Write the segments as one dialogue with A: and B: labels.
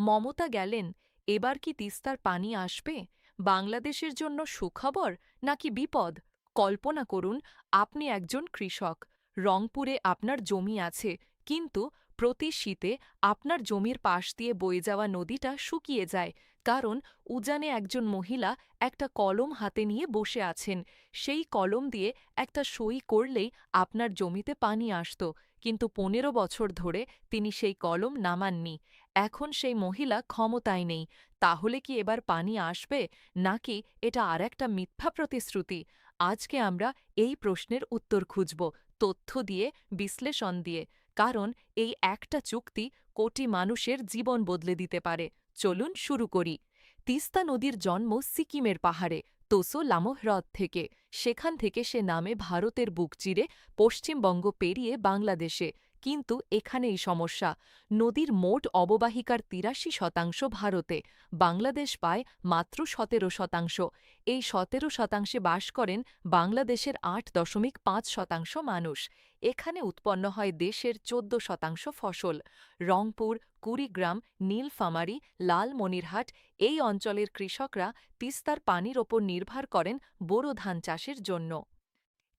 A: মমতা গেলেন, এবার কি তিস্তার পানি আসবে? বাংলাদেশের জন্য সুখবর নাকি বিপদ? কল্পনা করুন, আপনি একজন কৃষক। রংপুরে আপনার জমি আছে, কিন্তু প্রতি শীতে আপনার জমির পাশ দিয়ে বয়ে যাওয়া নদীটা শুকিয়ে যায়, কারণ উজানে একজন মহিলা একটা কলম হাতে নিয়ে বসে আছেন। সেই কলম দিয়ে একটা সই করলেই আপনার জমিতে পানি আসত, কিন্তু ১৫ বছর ধরে তিনি সেই কলম নামাননি। এখন সেই মহিলা ক্ষমতায় নেই। তাহলে কি এবার পানি আসবে, নাকি এটা আরেকটা মিথ্যা প্রতিশ্রুতি? আজকে আমরা এই প্রশ্নের উত্তর খুঁজব, তথ্য দিয়ে, বিশ্লেষণ দিয়ে। কারণ এই একটা চুক্তি কোটি মানুষের জীবন বদলে দিতে পারে। চলুন শুরু করি। তিস্তা নদীর জন্ম সিকিমের পাহাড়ে, তোসো লামোহ হ্রদ থেকে। সেখান থেকে সে নামে ভারতের বুক চিরে পশ্চিমবঙ্গ পেরিয়ে বাংলাদেশে। কিন্তু এখানেই সমস্যা, নদীর মোট অববাহিকার ৮৩% ভারতে, বাংলাদেশ পায় মাত্র ১৭%। এই ১৭%-এ বাস করেন বাংলাদেশের ৮.৫% মানুষ। এখানে উৎপন্ন হয় দেশের ১৪% ফসল। রংপুর, কুড়িগ্রাম, নীলফামারী, লালমনিরহাট এই অঞ্চলের কৃষকরা তিস্তার পানির ওপর নির্ভর করেন বোরো ধান চাষের জন্য।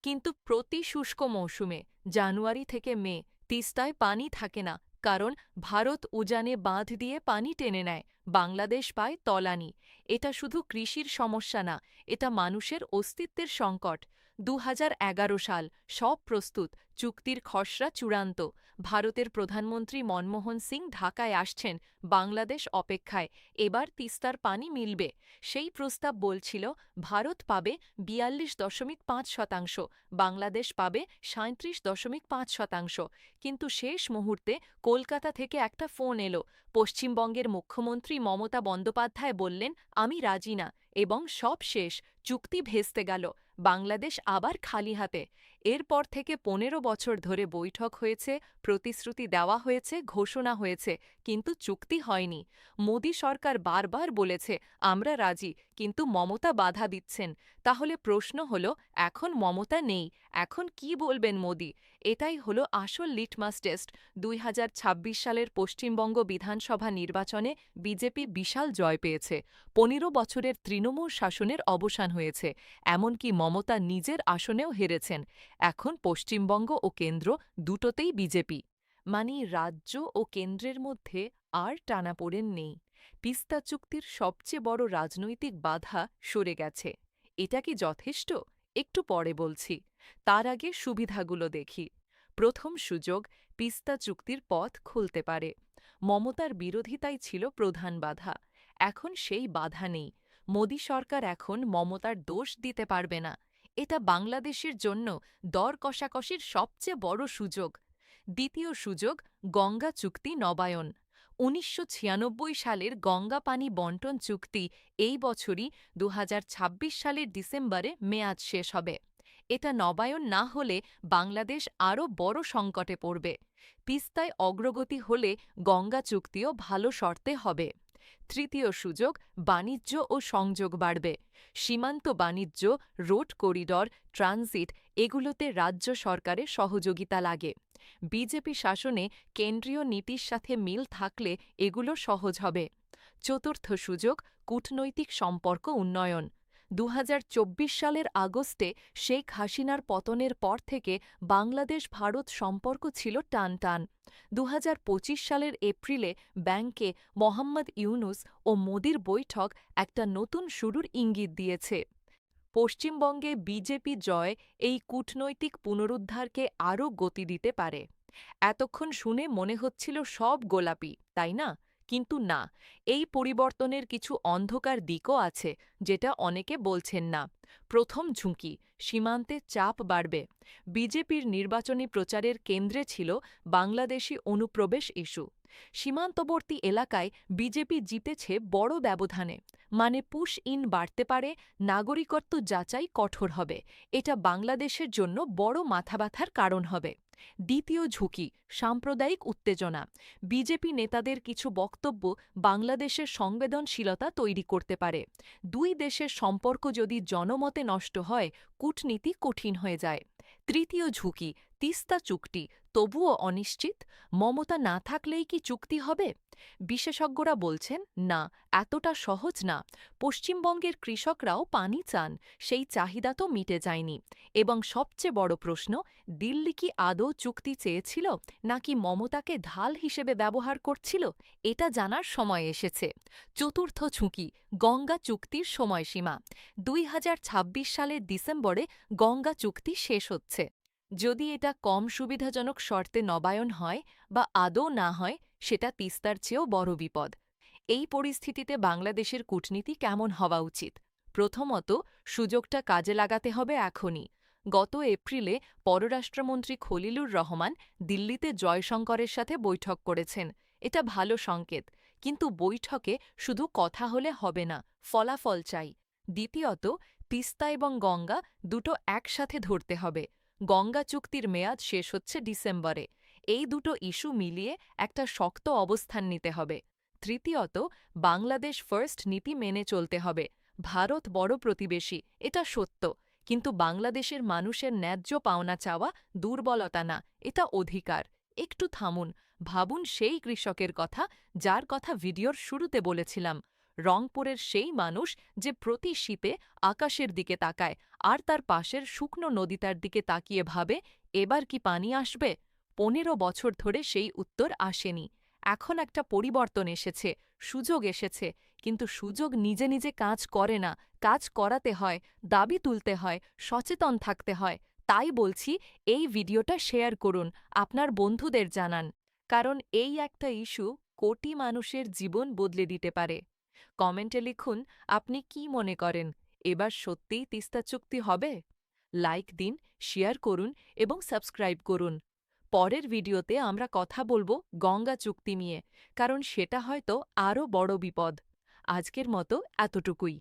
A: কিন্তু প্রতি শুষ্ক মৌসুমে, জানুয়ারি থেকে মে, তিস্তায় পানি থাকে না, কারণ ভারত উজানে বাঁধ দিয়ে পানি টেনে নেয়। বাংলাদেশ পায় তলানি। এটা শুধু কৃষির সমস্যা না, এটা মানুষের অস্তিত্বের সংকট। ২০১১ সাল, সব প্রস্তুত, চুক্তির খসড়া চূড়ান্ত। ভারতের প্রধানমন্ত্রী মনমোহন সিং ঢাকায় আসছেন, বাংলাদেশ অপেক্ষায়। এবার তিস্তার পানি মিলবে। সেই প্রস্তাব বলছিল ভারত পাবে ৪২.৫%, বাংলাদেশ পাবে ৩৭.৫%। কিন্তু শেষ মুহূর্তে কলকাতা থেকে একটা ফোন এলো। পশ্চিমবঙ্গের মুখ্যমন্ত্রী মমতা বন্দ্যোপাধ্যায় বললেন, আমি রাজি না, এবং সব শেষ, চুক্তি ভেস্তে গেল। বাংলাদেশ আবার খালি হাতে। এরপর থেকে ১৫ বছর ধরে বৈঠক হয়েছে, প্রতিশ্রুতি দেওয়া হয়েছে, ঘোষণা হয়েছে, কিন্তু চুক্তি হয়নি। মোদী সরকার বারবার বলেছে আমরা রাজি, কিন্তু মমতা বাধা দিচ্ছেন। তাহলে প্রশ্ন হলো, এখন মমতা নেই, এখন কি বলবেন মোদী? এটাই হলো আসল লিটমাস টেস্ট। ২০২৬ সালের পশ্চিমবঙ্গ বিধানসভা নির্বাচনে বিজেপি বিশাল জয় পেয়েছে। ১৫ বছরের তৃণমূল শাসনের অবসান হয়েছে। এমনকি মমতা নিজের আসনেও হেরেছেন। এখন পশ্চিমবঙ্গ ও কেন্দ্র দুটোতেই বিজেপি। মানে রাজ্য ও কেন্দ্রের মধ্যে আর টানাপোড়েন নেই। তিস্তা চুক্তির সবচেয়ে বড় রাজনৈতিক বাধা সরে গেছে। এটা কি যথেষ্ট? একটু পরে বলছি। তার আগে সুবিধাগুলো দেখি। প্রথম সুযোগ, তিস্তা চুক্তির পথ খুলতে পারে। মমতার বিরোধিতাই ছিল প্রধান বাধা। এখন সেই বাধা নেই। মোদী সরকার এখন মমতার দোষ দিতে পারবে না। এটা বাংলাদেশের জন্য দর কষাকষির সবচেয়ে বড় সুযোগ। দ্বিতীয় সুযোগ, গঙ্গা চুক্তি নবায়ন। ১৯৯৬ সালের গঙ্গা পানি বণ্টন চুক্তি এই বছরই ২০২৬ সালের ডিসেম্বরে মেয়াদ শেষ হবে। এটা নবায়ন না হলে বাংলাদেশ আরও বড় সংকটে পড়বে। তিস্তায় অগ্রগতি হলে গঙ্গা চুক্তিও ভালো শর্তে হবে। তৃতীয় সুযোগ, বাণিজ্য ও সংযোগ বাড়বে। সীমান্ত বাণিজ্য, রোড করিডর, ট্রানজিট এগুলোতে রাজ্য সরকারের সহযোগিতা লাগে। বিজেপি শাসনে কেন্দ্রীয় নীতির সাথে মিল থাকলে এগুলো সহজ হবে। চতুর্থ সুযোগ, কূটনৈতিক সম্পর্ক উন্নয়ন। ২০২৪ সালের আগস্টে শেখ হাসিনার পতনের পর থেকে বাংলাদেশ ভারত সম্পর্ক ছিল টানটান। ২০২৫ সালের এপ্রিলে ব্যাংকে মোহাম্মদ ইউনুস ও মোদির বৈঠক একটা নতুন শুরুর ইঙ্গিত দিয়েছে। পশ্চিমবঙ্গে বিজেপি জয় এই কূটনৈতিক পুনরুদ্ধারকে আরও গতি দিতে পারে। এতক্ষণ শুনে মনে হচ্ছিল সব গোলাপি, তাই না? কিন্তু না, এই পরিবর্তনের কিছু অন্ধকার দিকও আছে, যেটা অনেকে বলছেন না। প্রথম ঝুঁকি, সীমান্তে চাপ বাড়বে। বিজেপির নির্বাচনী প্রচারের কেন্দ্রে ছিল বাংলাদেশি অনুপ্রবেশ ইস্যু। সীমান্তবর্তী এলাকায় বিজেপি জিতেছে বড় ব্যবধানে। মানে পুশ ইন বাড়তে পারে, নাগরিকত্ব যাচাই কঠোর হবে। এটা বাংলাদেশের জন্য বড় মাথাব্যথার কারণ হবে। দ্বিতীয় ঝুঁকি, সাম্প্রদায়িক উত্তেজনা। বিজেপি নেতাদের কিছু বক্তব্য বাংলাদেশের সংবেদনশীলতা তৈরি করতে পারে। দুই দেশের সম্পর্ক যদি জনমতে নষ্ট হয়, কূটনীতি কঠিন হয়ে যায়। তৃতীয় ঝুঁকি, তিস্তা চুক্তি তবুও অনিশ্চিত, মমতা না থাকলেই কি চুক্তি হবে? বিশেষজ্ঞরা বলছেন না, এতটা সহজ না। পশ্চিমবঙ্গের কৃষকরাও পানি চান, সেই চাহিদা তো মিটে যায়নি। এবং সবচেয়ে বড় প্রশ্ন, দিল্লি কি আদৌ চুক্তি চেয়েছিল নাকি মমতাকে ঢাল হিসেবে ব্যবহার করছিল? এটা জানার সময় এসেছে। চতুর্থ ঝুঁকি, গঙ্গা চুক্তির সময়সীমা। ২০২৬ সালের ডিসেম্বরে গঙ্গা চুক্তি শেষ হচ্ছে। যদি এটা কম সুবিধাজনক শর্তে নবায়ন হয় বা আদৌ না হয়, সেটা তিস্তার চেয়েও বড় বিপদ। এই পরিস্থিতিতে বাংলাদেশের কূটনীতি কেমন হওয়া উচিত? প্রথমত, সুযোগটা কাজে লাগাতে হবে এখনই। গত এপ্রিলে পররাষ্ট্রমন্ত্রী খলিলুর রহমান দিল্লিতে জয়শঙ্করের সাথে বৈঠক করেছেন। এটা ভালো সংকেত। কিন্তু বৈঠকে শুধু কথা হলে হবে না, ফলাফল চাই। দ্বিতীয়ত, তিস্তা এবং গঙ্গা দুটো একসাথে ধরতে হবে। গঙ্গা চুক্তির মেয়াদ শেষ হচ্ছে ডিসেম্বরে। এই দুটো ইস্যু মিলিয়ে একটা শক্ত অবস্থান নিতে হবে। তৃতীয়ত, বাংলাদেশ ফার্স্ট নীতি মেনে চলতে হবে। ভারত বড় প্রতিবেশী, এটা সত্য। কিন্তু বাংলাদেশের মানুষের ন্যায্য পাওনা চাওয়া দুর্বলতা না, এটা অধিকার। একটু থামুন, ভাবুন সেই কৃষকের কথা যার কথা ভিডিওর শুরুতে বলেছিলাম। রংপুরের সেই মানুষ যে প্রতি শীতে আকাশের দিকে তাকায় আর তার পাশের শুকনো নদীটার দিকে তাকিয়ে ভাবে, এবার কি পানি আসবে? ১৫ বছর ধরে সেই উত্তর আসেনি। এখন একটা পরিবর্তন এসেছে, সুযোগ এসেছে। কিন্তু সুযোগ নিজে নিজে কাজ করে না, কাজ করাতে হয়, দাবি তুলতে হয়, সচেতন থাকতে হয়। তাই বলছি, এই ভিডিওটা শেয়ার করুন, আপনার বন্ধুদের জানান। কারণ এই একটা ইস্যু কোটি মানুষের জীবন বদলে দিতে পারে। কমেন্টে লিখুন, আপনি কি মনে করেন, এবার সত্যিই তিস্তা চুক্তি হবে? লাইক দিন, শেয়ার করুন এবং সাবস্ক্রাইব করুন। পরের ভিডিওতে আমরা কথা বলবো গঙ্গা চুক্তি নিয়ে, কারণ সেটা হয়তো আরও বড় বিপদ। আজকের মতো এতটুকুই।